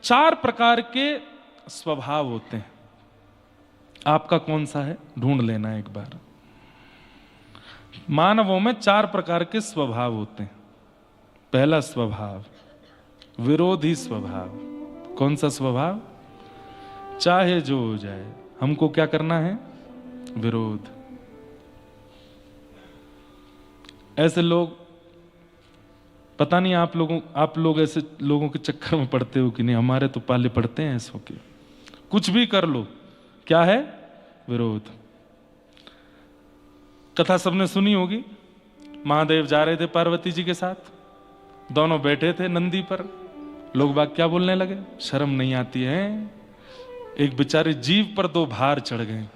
4 प्रकार के स्वभाव होते हैं। आपका कौन सा है ढूंढ लेना एक बार। मानवों में 4 प्रकार के स्वभाव होते हैं। पहला स्वभाव विरोधी स्वभाव। कौन सा स्वभाव? चाहे जो हो जाए हमको क्या करना है? विरोध। ऐसे लोग, पता नहीं आप लोग ऐसे लोगों के चक्कर में पड़ते हो कि नहीं। हमारे तो पाले पड़ते हैं ऐसों के। कुछ भी कर लो, क्या है? विरोध। कथा सबने सुनी होगी। महादेव जा रहे थे पार्वती जी के साथ, दोनों बैठे थे नंदी पर। लोग बाग क्या बोलने लगे? शर्म नहीं आती है, एक बेचारे जीव पर 2 भार चढ़ गए।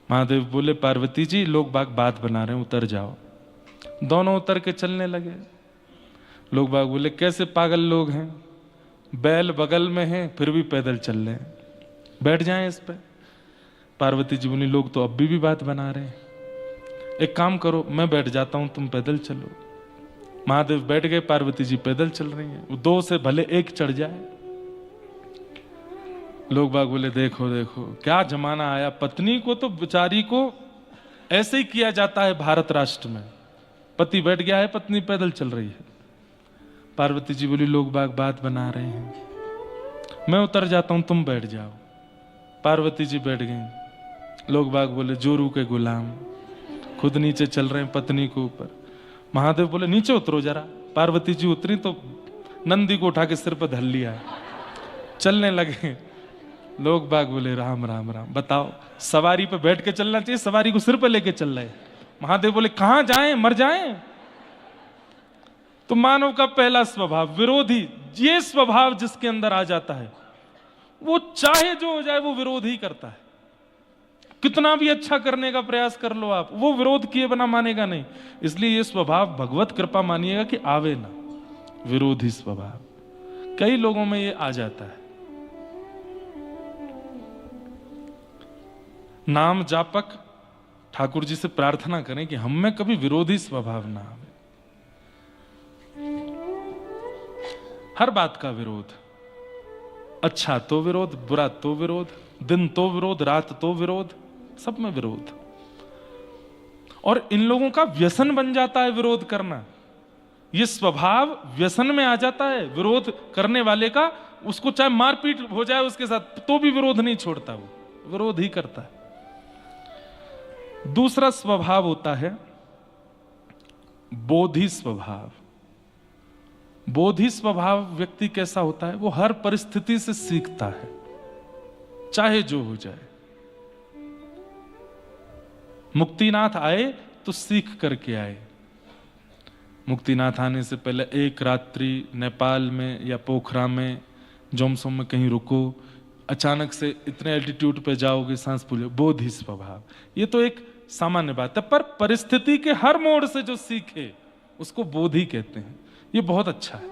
महादेव बोले पार्वती जी लोग बाग बात बना रहे हैं, उतर जाओ। दोनों उतर के चलने लगे। लोग बाग बोले कैसे पागल लोग हैं, बैल बगल में है फिर भी पैदल चल रहे हैं, बैठ जाएं इस पे। पार्वती जी बोली लोग तो अब भी बात बना रहे हैं, एक काम करो मैं बैठ जाता हूं, तुम पैदल चलो। महादेव बैठ गए, पार्वती जी पैदल चल रही हैं। 2 से भले 1 चढ़ जाए। लोग बाग बोले देखो देखो क्या जमाना आया, पत्नी को तो बेचारी को ऐसे ही किया जाता है भारत राष्ट्र में। पति बैठ गया है, पत्नी पैदल चल रही है। पार्वती जी बोली लोग बाग बात बना रहे हैं, मैं उतर जाता हूं, तुम बैठ जाओ। पार्वती जी बैठ गई। लोग बाग बोले जोरू के गुलाम, खुद नीचे चल रहे हैं पत्नी को ऊपर। महादेव बोले नीचे उतरो जरा। पार्वती जी उतरी तो नंदी को उठा के सिर पर धर लिया, चलने लगे। लोग बाग बोले राम राम राम। बताओ सवारी पे बैठ के चलना चाहिए, सवारी को सिर पे लेके चल रहे। महादेव बोले कहां जाएं, मर जाएं। तो मानव का पहला स्वभाव विरोधी। ये स्वभाव जिसके अंदर आ जाता है वो चाहे जो हो जाए वो विरोध ही करता है। कितना भी अच्छा करने का प्रयास कर लो आप, वो विरोध किए बिना मानेगा नहीं। इसलिए ये स्वभाव भगवत कृपा मानिएगा कि आवे ना, विरोधी स्वभाव। कई लोगों में ये आ जाता है। नाम जापक ठाकुर जी से प्रार्थना करें कि हम में कभी विरोधी स्वभाव ना आवे। हर बात का विरोध, अच्छा तो विरोध, बुरा तो विरोध, दिन तो विरोध, रात तो विरोध, सब में विरोध। और इन लोगों का व्यसन बन जाता है विरोध करना। ये स्वभाव व्यसन में आ जाता है विरोध करने वाले का। उसको चाहे मारपीट हो जाए उसके साथ तो भी विरोध नहीं छोड़ता, वो विरोध ही करता है। दूसरा स्वभाव होता है बोधि स्वभाव। बोधि स्वभाव व्यक्ति कैसा होता है? वो हर परिस्थिति से सीखता है, चाहे जो हो जाए। मुक्तिनाथ आए तो सीख करके आए। मुक्तिनाथ आने से पहले 1 रात्रि नेपाल में या पोखरा में जोमसोम में कहीं रुको, अचानक से इतने एल्टीट्यूड पे जाओगे, सांस फूलो। बोधि स्वभाव ये तो एक सामान्य बात है, पर परिस्थिति के हर मोड़ से जो सीखे उसको बोधि कहते हैं। ये बहुत अच्छा है,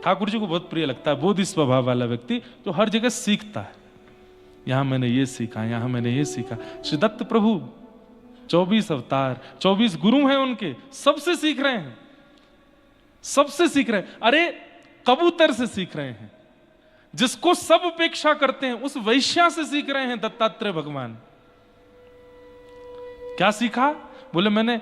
ठाकुर जी को बहुत प्रिय लगता है बोधि स्वभाव वाला व्यक्ति जो हर जगह सीखता है। यहां मैंने ये सीखा, यहां मैंने ये सीखा। श्री दत्त प्रभु 24 अवतार, 24 गुरु हैं उनके, सबसे सीख रहे हैं, सबसे सीख रहे हैं। अरे कबूतर से सीख रहे हैं, जिसको सब उपेक्षा करते हैं उस वैश्या से सीख रहे हैं दत्तात्रेय भगवान। क्या सीखा? बोले मैंने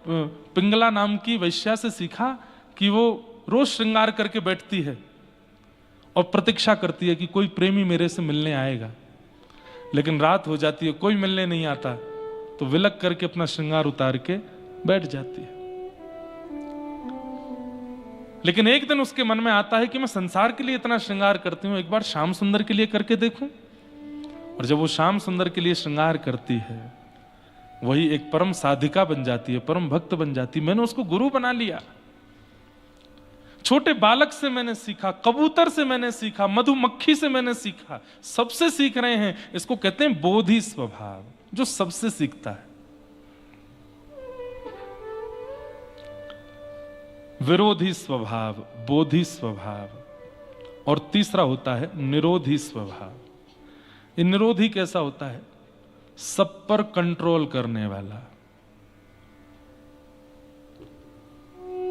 पिंगला नाम की वैश्या से सीखा कि वो रोज श्रृंगार करके बैठती है और प्रतीक्षा करती है कि कोई प्रेमी मेरे से मिलने आएगा, लेकिन रात हो जाती है कोई मिलने नहीं आता, तो विलक करके अपना श्रृंगार उतार के बैठ जाती है। लेकिन एक दिन उसके मन में आता है कि मैं संसार के लिए इतना श्रृंगार करती हूं, एक बार श्याम सुंदर के लिए करके देखूं। और जब वो श्याम सुंदर के लिए श्रृंगार करती है, वही एक परम साधिका बन जाती है, परम भक्त बन जाती है। मैंने उसको गुरु बना लिया। छोटे बालक से मैंने सीखा, कबूतर से मैंने सीखा, मधुमक्खी से मैंने सीखा, सबसे सीख रहे हैं। इसको कहते हैं बोधि स्वभाव, जो सबसे सीखता है। विरोधी स्वभाव, बोधि स्वभाव। और तीसरा होता है निरोधी स्वभाव। ये निरोधी कैसा होता है? सब पर कंट्रोल करने वाला।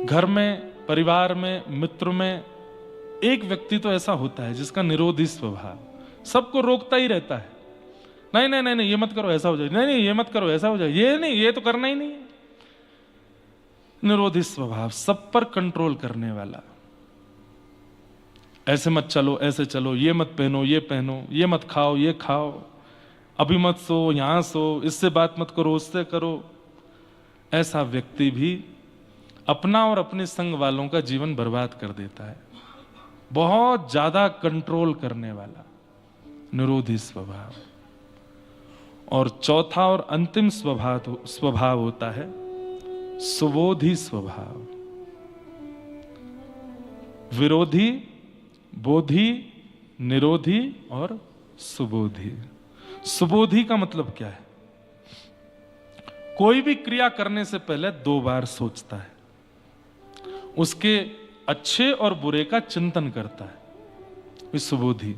घर में, परिवार में, मित्र में एक व्यक्ति तो ऐसा होता है जिसका निरोधी स्वभाव, सबको रोकता ही रहता है, नहीं नहीं नहीं नहीं ये मत करो ऐसा हो जाए, नहीं नहीं ये मत करो ऐसा हो जाए, ये नहीं ये तो करना ही नहीं है। निरोधी स्वभाव, सब पर कंट्रोल करने वाला, ऐसे मत चलो ऐसे चलो, ये मत पहनो ये पहनो, ये मत खाओ ये खाओ, अभी मत सो यहां सो, इससे बात मत करो उससे करो। ऐसा व्यक्ति भी अपना और अपने संग वालों का जीवन बर्बाद कर देता है। बहुत ज्यादा कंट्रोल करने वाला, निरोधी स्वभाव। और चौथा और अंतिम स्वभाव होता है सुबोधी स्वभाव। विरोधी, बोधी, निरोधी और सुबोधी। सुबोधी का मतलब क्या है? कोई भी क्रिया करने से पहले 2 बार सोचता है, उसके अच्छे और बुरे का चिंतन करता है, सुबोधी।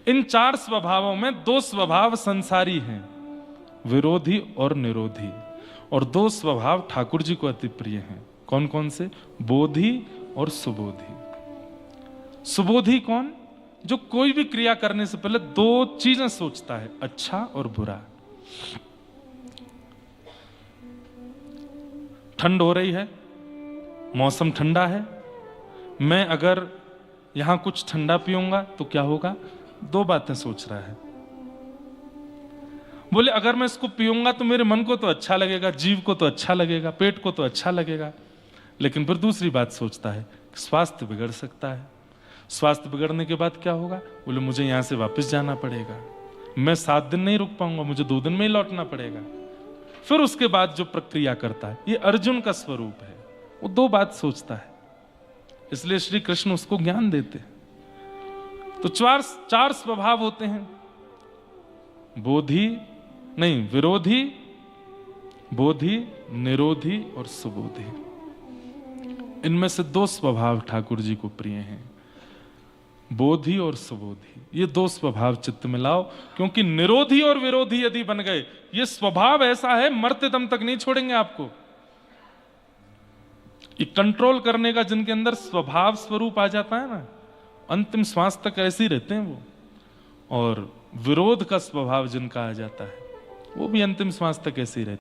इन 4 स्वभावों में 2 स्वभाव संसारी हैं, विरोधी और निरोधी, और 2 स्वभाव ठाकुर जी को अति प्रिय हैं। कौन कौन से? बोधी और सुबोधी। सुबोधी कौन? जो कोई भी क्रिया करने से पहले 2 चीजें सोचता है, अच्छा और बुरा। ठंड हो रही है, मौसम ठंडा है, मैं अगर यहां कुछ ठंडा पीऊंगा तो क्या होगा? 2 बातें सोच रहा है। बोले अगर मैं इसको पीऊंगा तो मेरे मन को तो अच्छा लगेगा, जीव को तो अच्छा लगेगा, पेट को तो अच्छा लगेगा, लेकिन फिर दूसरी बात सोचता है, स्वास्थ्य बिगड़ सकता है। स्वास्थ्य बिगड़ने के बाद क्या होगा? बोले मुझे यहां से वापस जाना पड़ेगा, मैं 7 दिन नहीं रुक पाऊंगा, मुझे 2 दिन में ही लौटना पड़ेगा। फिर उसके बाद जो प्रक्रिया करता है, ये अर्जुन का स्वरूप है, वो 2 बात सोचता है, इसलिए श्री कृष्ण उसको ज्ञान देते। तो 4 स्वभाव होते हैं, बोधी नहीं, विरोधी, बोधी, निरोधी और सुबोधी। इनमें से 2 स्वभाव ठाकुर जी को प्रिय हैं, बोधी और सुबोधी। ये 2 स्वभाव चित्त में लाओ, क्योंकि निरोधी और विरोधी यदि बन गए, ये स्वभाव ऐसा है मरते दम तक नहीं छोड़ेंगे आपको। ये कंट्रोल करने का जिनके अंदर स्वभाव स्वरूप आ जाता है ना, अंतिम श्वास तक ऐसे ही रहते हैं वो। और विरोध का स्वभाव जिनका आ जाता है, वो भी अंतिम श्वास तक ऐसे ही रहते हैं।